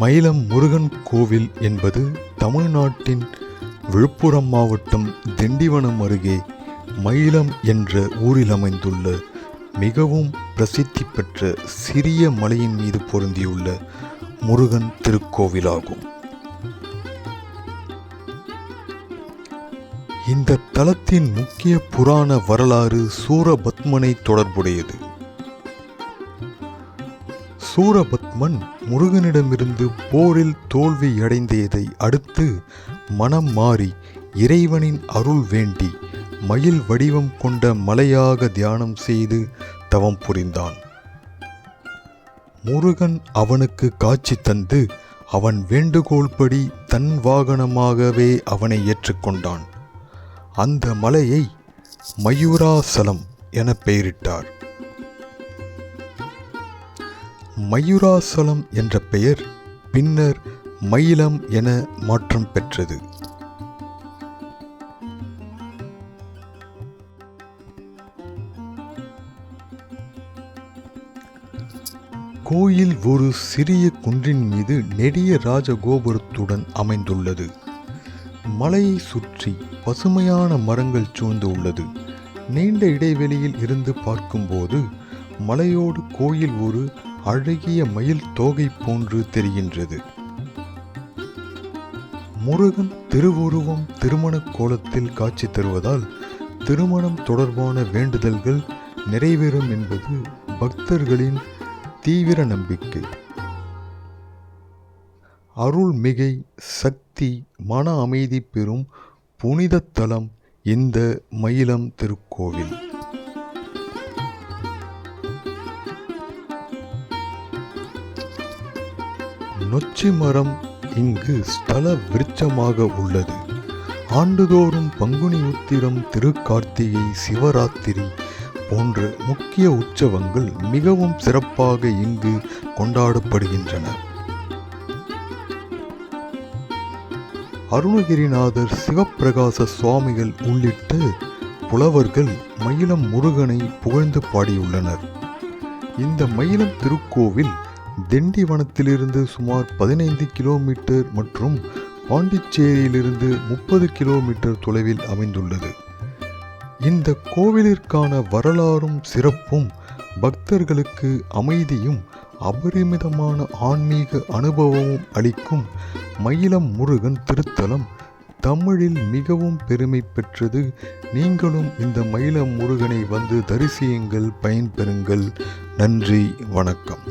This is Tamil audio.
மயிலம் முருகன் கோவில் என்பது தமிழ்நாட்டின் விழுப்புரம் மாவட்டம் திண்டிவனம் அருகே மயிலம் என்ற ஊரில் அமைந்துள்ள மிகவும் பிரசித்தி பெற்ற சிறிய மலையின் மீது பொருந்தியுள்ள முருகன் திருக்கோவிலாகும். இந்த தலத்தின் முக்கிய புராண வரலாறு சூரபத்மனை தொடர்புடையது. சூரபத்மன் முருகனிடமிருந்து போரில் தோல்வியடைந்ததை அடுத்து மனம் மாறி இறைவனின் அருள் வேண்டி மயில் வடிவம் கொண்ட மலையாக தியானம் செய்து தவம் புரிந்தான். முருகன் அவனுக்கு காட்சி தந்து அவன் வேண்டுகோள்படி தன் வாகனமாகவே அவனை ஏற்றுக்கொண்டான். அந்த மலையை மயூராசலம் என பெயரிட்டார். மயூராசலம் என்ற பெயர் பின்னர் மயிலம் என மாற்றம் பெற்றது. கோயில் ஒரு சிறிய குன்றின் மீது நெடிய ராஜகோபுரத்துடன் அமைந்துள்ளது. மலையை சுற்றி பசுமையான மரங்கள் சூழ்ந்து உள்ளது. நீண்ட இடைவெளியில் இருந்து பார்க்கும்போது மலையோடு கோயில் ஒரு அழகிய மயில் தோகை போன்று தெரிகின்றது. முருகன் திருவுருவம் திருமண கோலத்தில் காட்சி தருவதால் திருமணம் தொடர்பான வேண்டுதல்கள் நிறைவேறும் என்பது பக்தர்களின் தீவிர நம்பிக்கை. அருள்மிகை சக்தி மன அமைதி பெறும் புனித தலம் இந்த மயிலம் திருக்கோவில். நொச்சி மரம் இங்கு ஸ்தல விருட்சமாக உள்ளது. ஆண்டுதோறும் பங்குனி உத்திரம், திருக்கார்த்திகை, சிவராத்திரி போன்ற முக்கிய உற்சவங்கள் மிகவும் சிறப்பாக இங்கு கொண்டாடப்படுகின்றன. அருணகிரிநாதர், சிவப்பிரகாச சுவாமிகள் உள்ளிட்ட புலவர்கள் மயிலம் முருகனை புகழ்ந்து பாடியுள்ளனர். இந்த மயிலம் திருக்கோவில் திண்டிவனத்திலிருந்து சுமார் 15 கிலோமீட்டர் மற்றும் பாண்டிச்சேரியிலிருந்து 30 கிலோமீட்டர் தொலைவில் அமைந்துள்ளது. இந்த கோவிலிற்கான வரலாறும் சிறப்பும் பக்தர்களுக்கு அமைதியும் அபரிமிதமான ஆன்மீக அனுபவமும் அளிக்கும் மயிலம் முருகன் திருத்தலம் தமிழில் மிகவும் பெருமை பெற்றது. நீங்களும் இந்த மயிலம் முருகனை வந்து தரிசியுங்கள், பயன்பெறுங்கள். நன்றி, வணக்கம்.